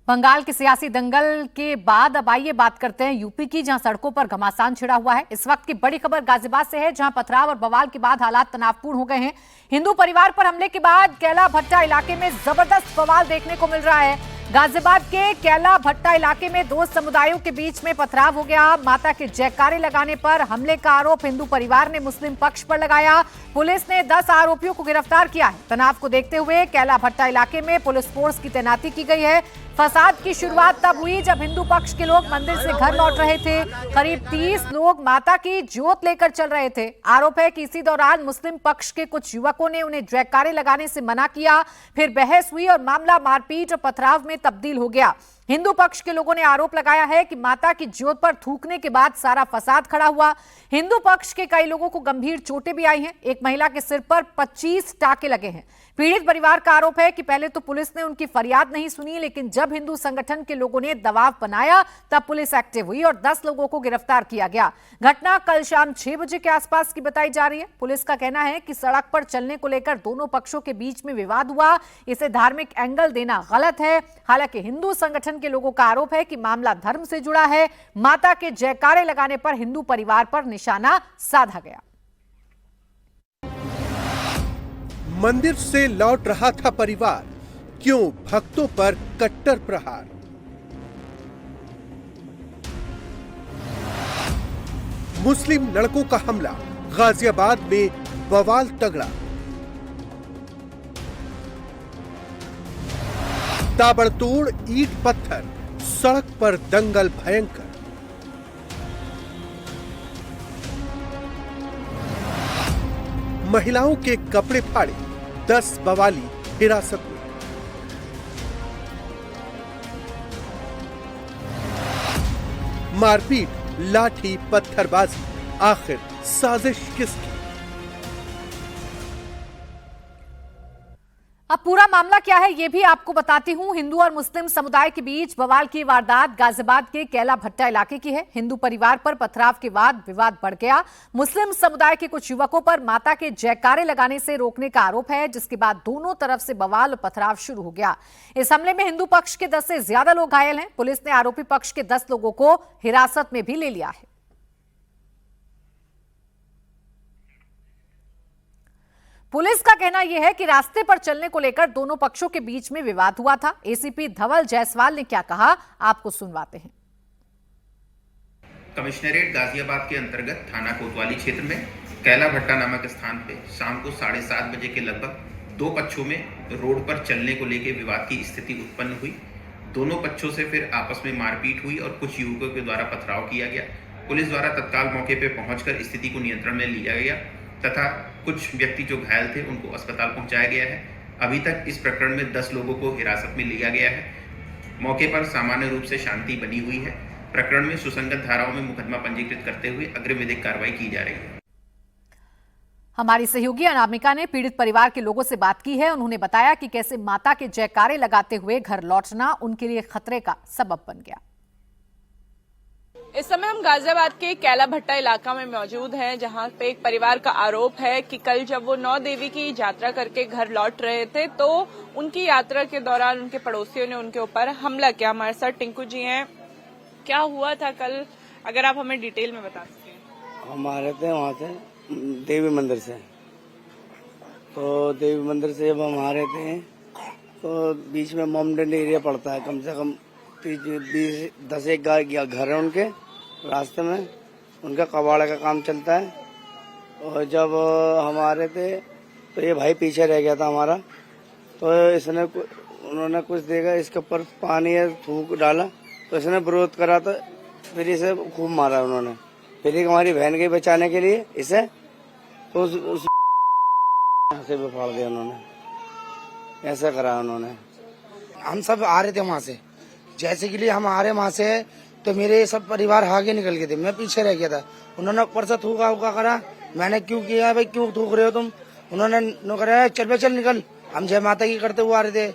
बंगाल के सियासी दंगल के बाद अब आइए बात करते हैं यूपी की, जहां सड़कों पर घमासान छिड़ा हुआ है। इस वक्त की बड़ी खबर गाजियाबाद से है, जहां पथराव और बवाल के बाद हालात तनावपूर्ण हो गए हैं। हिंदू परिवार पर हमले के बाद कैला भट्टा इलाके में जबरदस्त बवाल देखने को मिल रहा है। गाजियाबाद के कैला भट्टा इलाके में दो समुदायों के बीच में पथराव हो गया। माता के जयकारे लगाने पर हमले का आरोप हिंदू परिवार ने मुस्लिम पक्ष पर लगाया। पुलिस ने 10 आरोपियों को गिरफ्तार किया है। तनाव को देखते हुए कैला भट्टा इलाके में पुलिस फोर्स की तैनाती की गई है। फसाद की शुरुआत तब हुई जब हिंदू पक्ष के लोग मंदिर से घर लौट रहे थे। करीब 30 लोग माता की ज्योत लेकर चल रहे थे। आरोप है कि इसी दौरान मुस्लिम पक्ष के कुछ युवकों ने उन्हें जयकारे लगाने से मना किया। फिर बहस हुई और मामला मारपीट और पथराव में तब्दील हो गया। हिंदू पक्ष के लोगों ने आरोप लगाया है कि माता की ज्योत पर थूकने के बाद सारा फसाद खड़ा हुआ। हिंदू पक्ष के कई लोगों को गंभीर चोटें भी आई हैं। एक महिला के सिर पर 25 टाके लगे हैं। पीड़ित परिवार का आरोप है कि पहले तो पुलिस ने उनकी फरियाद नहीं सुनी, लेकिन जब हिंदू संगठन के लोगों ने दबाव बनाया तब पुलिस एक्टिव हुई और 10 लोगों को गिरफ्तार किया गया। घटना कल शाम 6 बजे के आसपास की बताई जा रही है। पुलिस का कहना है कि सड़क पर चलने को लेकर दोनों पक्षों के बीच में विवाद हुआ। इसे धार्मिक एंगल देना गलत है। हालांकि हिंदू संगठन के लोगों का आरोप है कि मामला धर्म से जुड़ा है। माता के जयकारे लगाने पर हिंदू परिवार पर निशाना साधा गया। मंदिर से लौट रहा था परिवार, क्यों भक्तों पर कट्टर प्रहार। मुस्लिम लड़कों का हमला, गाजियाबाद में बवाल तगड़ा। ताबड़तोड़ ईंट पत्थर, सड़क पर दंगल भयंकर। महिलाओं के कपड़े फाड़े, 10 बवाली हिरासत में। मारपीट, लाठी पत्थरबाजी, आखिर साजिश किसकी? अब पूरा मामला क्या है ये भी आपको बताती हूं। हिंदू और मुस्लिम समुदाय के बीच बवाल की वारदात गाजियाबाद के कैला भट्टा इलाके की है। हिंदू परिवार पर पथराव के बाद विवाद बढ़ गया। मुस्लिम समुदाय के कुछ युवकों पर माता के जयकारे लगाने से रोकने का आरोप है, जिसके बाद दोनों तरफ से बवाल और पथराव शुरू हो गया। इस हमले में हिंदू पक्ष के 10 से ज्यादा लोग घायल हैं। पुलिस ने आरोपी पक्ष के 10 लोगों को हिरासत में भी ले लिया है। पुलिस का कहना यह है कि रास्ते पर चलने को लेकर दोनों पक्षों के बीच में विवाद हुआ था। एसीपी धवल जायसवाल ने क्या कहा, आपको सुनवाते हैं। कमिश्नरेट गाजियाबाद के अंतर्गत थाना कोतवाली क्षेत्र में कैला भट्टा नामक स्थान पे शाम को 7:30 बजे के लगभग दो पक्षों में रोड पर चलने को लेकर विवाद की स्थिति उत्पन्न हुई। दोनों पक्षों से फिर आपस में मारपीट हुई और कुछ युवकों के द्वारा पथराव किया गया। पुलिस द्वारा तत्काल मौके पर पहुंचकर स्थिति को नियंत्रण में लिया गया तथा कुछ व्यक्ति जो घायल थे उनको अस्पताल पहुंचाया गया है। अभी तक इस प्रकरण में 10 लोगों को हिरासत में लिया गया है। मौके पर सामान्य रूप से शांति बनी हुई है। प्रकरण में सुसंगत धाराओं में मुकदमा पंजीकृत करते हुए अग्रिम विधिक कार्रवाई की जा रही है। हमारी सहयोगी अनामिका ने पीड़ित परिवार के लोगों से बात की है। उन्होंने बताया कि कैसे माता के जयकारे लगाते हुए घर लौटना उनके लिए खतरे का सबब बन गया। इस समय हम गाजियाबाद के कैला भट्टा इलाका में मौजूद हैं, जहां पे एक परिवार का आरोप है कि कल जब वो 9 देवी की यात्रा करके घर लौट रहे थे तो उनकी यात्रा के दौरान उनके पड़ोसियों ने उनके ऊपर हमला किया। हमारे साथ टिंकू जी हैं, क्या हुआ था कल, अगर आप हमें डिटेल में बता सकें। हम आ रहे थे वहाँ से देवी मंदिर से, तो देवी मंदिर से जब हम आ रहे थे तो बीच में मोमडन एरिया पड़ता है, कम से कम 10-एक घर है उनके रास्ते में। उनका कबाड़ा का काम चलता है। और जब हम आ रहे थे तो ये भाई पीछे रह गया था हमारा, तो उन्होंने कुछ देखा, इसके ऊपर पानी या थूक डाला तो इसने विरोध करा, तो फिर इसे खूब मारा उन्होंने। फिर एक हमारी बहन गई बचाने के लिए इसे, तो उस से भी फाड़ दिया उन्होंने। ऐसा करा उन्होंने। हम सब आ रहे थे वहाँ से, जैसे के लिए हम आ रहे वहाँ से, तो मेरे सब परिवार आगे निकल गए थे, मैं पीछे रह गया था। उन्होंने ऊपर से थूका करा, मैंने क्यों किया भाई, क्यों थूक रहे हो तुम? उन्होंने करा चल भाई चल निकल। हम जय माता की करते हुए आ रहे थे,